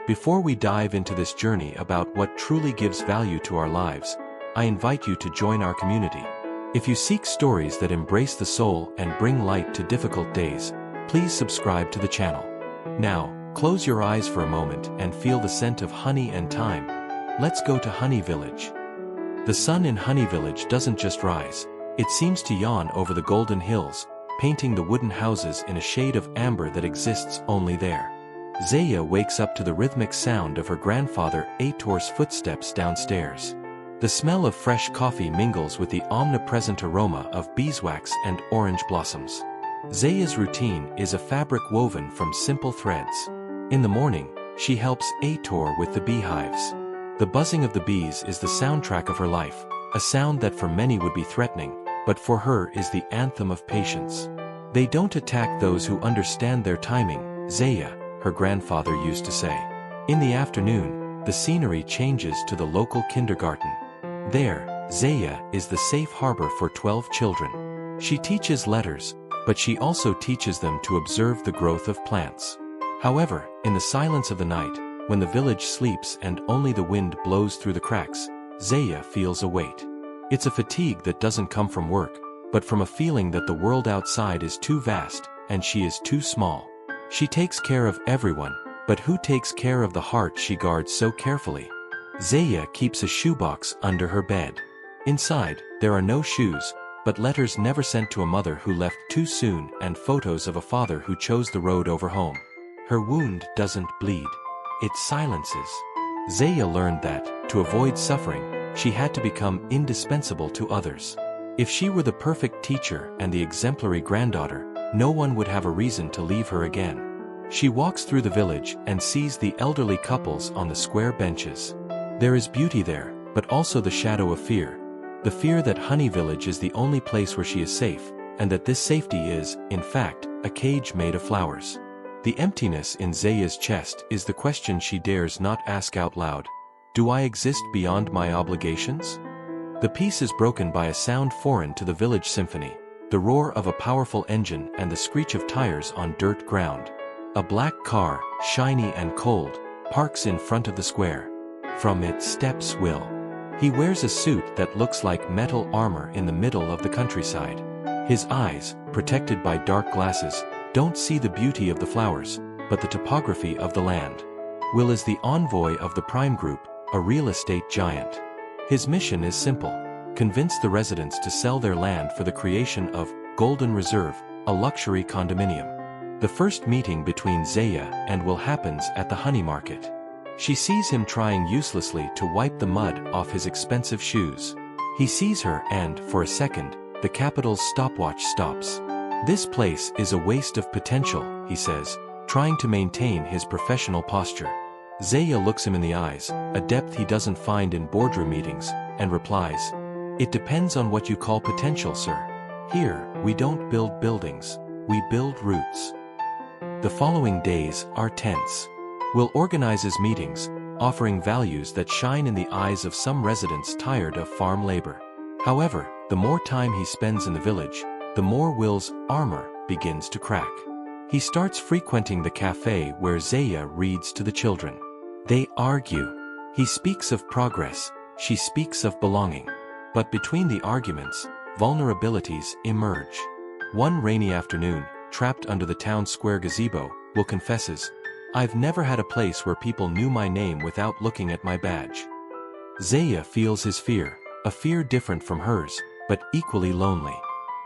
Before we dive into this journey about what truly gives value to our lives, I invite you to join our community. If you seek stories that embrace the soul and bring light to difficult days, please subscribe to the channel. Now, close your eyes for a moment and feel the scent of honey and thyme. Let's go to Honey Village. The sun in Honey Village doesn't just rise, it seems to yawn over the golden hills, painting the wooden houses in a shade of amber that exists only there. Zaya wakes up to the rhythmic sound of her grandfather Aitor's footsteps downstairs. The smell of fresh coffee mingles with the omnipresent aroma of beeswax and orange blossoms. Zaya's routine is a fabric woven from simple threads. In the morning, she helps Aitor with the beehives. The buzzing of the bees is the soundtrack of her life, a sound that for many would be threatening, but for her is the anthem of patience. They don't attack those who understand their timing, Zaya, her grandfather used to say. In the afternoon, the scenery changes to the local kindergarten. There, Zaya is the safe harbor for 12 children. She teaches letters, but she also teaches them to observe the growth of plants. However, in the silence of the night, when the village sleeps and only the wind blows through the cracks, Zaya feels a weight. It's a fatigue that doesn't come from work, but from a feeling that the world outside is too vast, and she is too small. She takes care of everyone, but who takes care of the heart she guards so carefully? Zaya keeps a shoebox under her bed. Inside, there are no shoes, but letters never sent to a mother who left too soon and photos of a father who chose the road over home. Her wound doesn't bleed. It silences. Zaya learned that, to avoid suffering, she had to become indispensable to others. If she were the perfect teacher and the exemplary granddaughter, no one would have a reason to leave her again. She walks through the village and sees the elderly couples on the square benches. There is beauty there, but also the shadow of fear. The fear that Honey Village is the only place where she is safe, and that this safety is, in fact, a cage made of flowers. The emptiness in Zaya's chest is the question she dares not ask out loud. Do I exist beyond my obligations? The peace is broken by a sound foreign to the village symphony. The roar of a powerful engine and the screech of tires on dirt ground. A black car, shiny and cold, parks in front of the square. From it steps Will. He wears a suit that looks like metal armor in the middle of the countryside. His eyes, protected by dark glasses, don't see the beauty of the flowers, but the topography of the land. Will is the envoy of the Prime Group, a real estate giant. His mission is simple. Convince the residents to sell their land for the creation of Golden Reserve, a luxury condominium. The first meeting between Zaya and Will happens at the honey market. She sees him trying uselessly to wipe the mud off his expensive shoes. He sees her and, for a second, the capital's stopwatch stops. This place is a waste of potential, he says, trying to maintain his professional posture. Zaya looks him in the eyes, a depth he doesn't find in boardroom meetings, and replies, "It depends on what you call potential, sir. Here, we don't build buildings, we build roots." The following days are tense. Will organizes meetings, offering values that shine in the eyes of some residents tired of farm labor. However, the more time he spends in the village, the more Will's armor begins to crack. He starts frequenting the cafe where Zaya reads to the children. They argue. He speaks of progress, she speaks of belonging. But between the arguments, vulnerabilities emerge. One rainy afternoon, trapped under the town square gazebo, Will confesses, "I've never had a place where people knew my name without looking at my badge." Zaya feels his fear, a fear different from hers, but equally lonely.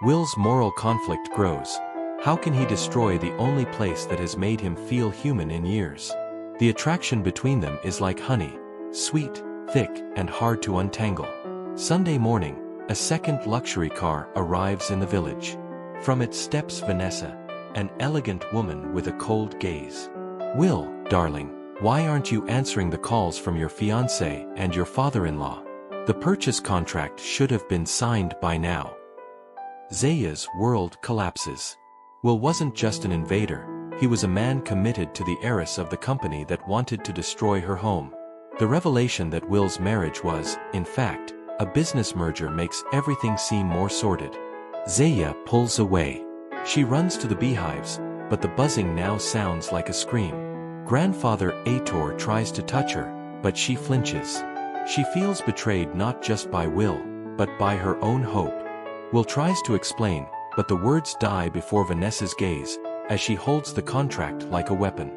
Will's moral conflict grows. How can he destroy the only place that has made him feel human in years? The attraction between them is like honey, sweet, thick, and hard to untangle. Sunday morning, a second luxury car arrives in the village. From it steps Vanessa, an elegant woman with a cold gaze. "Will, darling, why aren't you answering the calls from your fiancé and your father-in-law? The purchase contract should have been signed by now." Zaya's world collapses. Will wasn't just an invader, he was a man committed to the heiress of the company that wanted to destroy her home. The revelation that Will's marriage was, in fact, a business merger makes everything seem more sordid. Zaya pulls away. She runs to the beehives, but the buzzing now sounds like a scream. Grandfather Ator tries to touch her, but she flinches. She feels betrayed not just by Will, but by her own hope. Will tries to explain, but the words die before Vanessa's gaze, as she holds the contract like a weapon.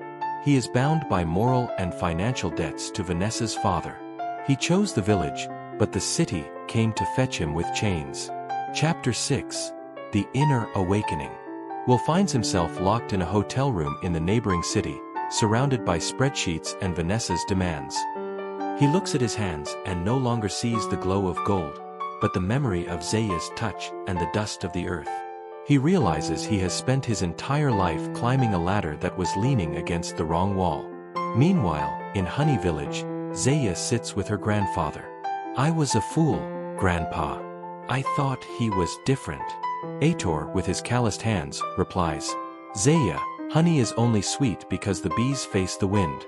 He is bound by moral and financial debts to Vanessa's father. He chose the village, but the city came to fetch him with chains. Chapter 6. The Inner Awakening. Will finds himself locked in a hotel room in the neighboring city, surrounded by spreadsheets and Vanessa's demands. He looks at his hands and no longer sees the glow of gold, but the memory of Zaya's touch and the dust of the earth. He realizes he has spent his entire life climbing a ladder that was leaning against the wrong wall. Meanwhile, in Honey Village, Zaya sits with her grandfather. "I was a fool, Grandpa. I thought he was different." Ator, with his calloused hands, replies, "Zaya, honey is only sweet because the bees face the wind.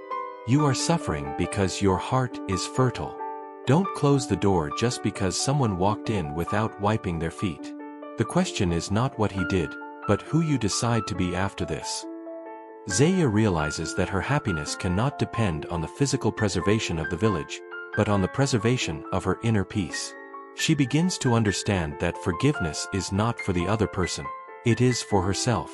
You are suffering because your heart is fertile. Don't close the door just because someone walked in without wiping their feet. The question is not what he did, but who you decide to be after this." Zaya realizes that her happiness cannot depend on the physical preservation of the village, but on the preservation of her inner peace. She begins to understand that forgiveness is not for the other person, it is for herself.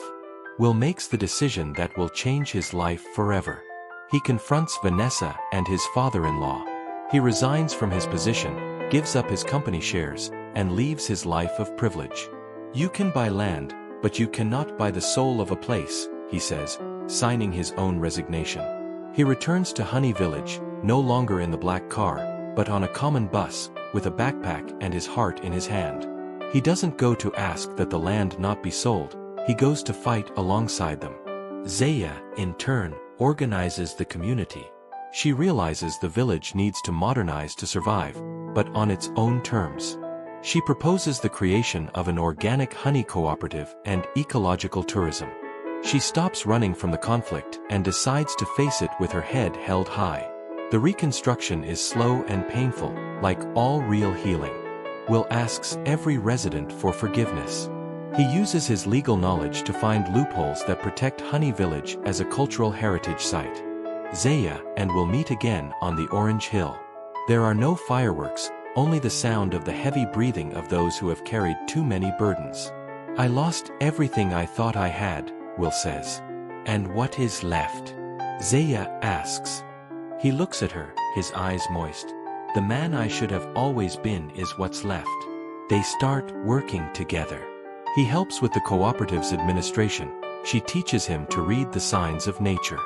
Will makes the decision that will change his life forever. He confronts Vanessa and his father-in-law. He resigns from his position, gives up his company shares, and leaves his life of privilege. "You can buy land, but you cannot buy the soul of a place," he says, signing his own resignation. He returns to Honey Village, no longer in the black car, but on a common bus, with a backpack and his heart in his hand. He doesn't go to ask that the land not be sold, he goes to fight alongside them. Zaya, in turn, organizes the community. She realizes the village needs to modernize to survive, but on its own terms. She proposes the creation of an organic honey cooperative and ecological tourism. She stops running from the conflict and decides to face it with her head held high. The reconstruction is slow and painful, like all real healing. Will asks every resident for forgiveness. He uses his legal knowledge to find loopholes that protect Honey Village as a cultural heritage site. Zaya and Will meet again on the Orange Hill. There are no fireworks, only the sound of the heavy breathing of those who have carried too many burdens. "I lost everything I thought I had," Will says. "And what is left?" Zaya asks. He looks at her, his eyes moist. "The man I should have always been is what's left." They start working together. He helps with the cooperative's administration. She teaches him to read the signs of nature.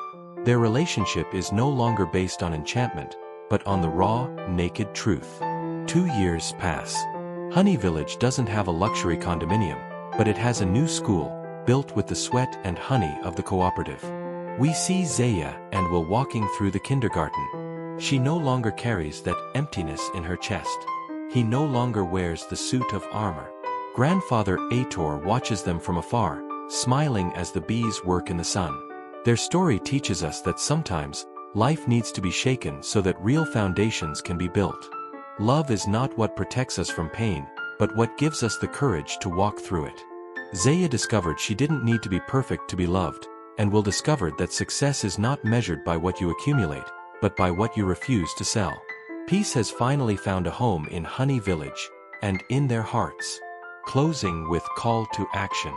Their relationship is no longer based on enchantment, but on the raw, naked truth. 2 years pass. Honey Village doesn't have a luxury condominium, but it has a new school, built with the sweat and honey of the cooperative. We see Zaya and Will walking through the kindergarten. She no longer carries that emptiness in her chest. He no longer wears the suit of armor. Grandfather Ator watches them from afar, smiling as the bees work in the sun. Their story teaches us that sometimes, life needs to be shaken so that real foundations can be built. Love is not what protects us from pain, but what gives us the courage to walk through it. Zaya discovered she didn't need to be perfect to be loved, and Will discovered that success is not measured by what you accumulate, but by what you refuse to sell. Peace has finally found a home in Honey Village, and in their hearts. Closing with call to action.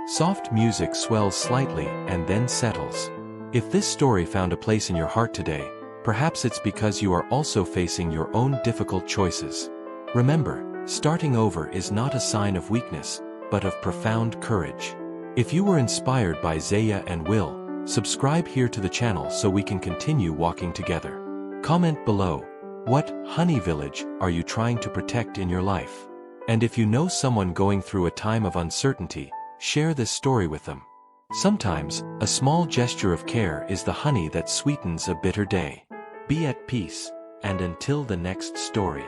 Soft music swells slightly and then settles. If this story found a place in your heart today, perhaps it's because you are also facing your own difficult choices. Remember, starting over is not a sign of weakness, but of profound courage. If you were inspired by Zaya and Will, subscribe here to the channel so we can continue walking together. Comment below, what Honey Village are you trying to protect in your life? And if you know someone going through a time of uncertainty, share this story with them. Sometimes, a small gesture of care is the honey that sweetens a bitter day. Be at peace, and until the next story.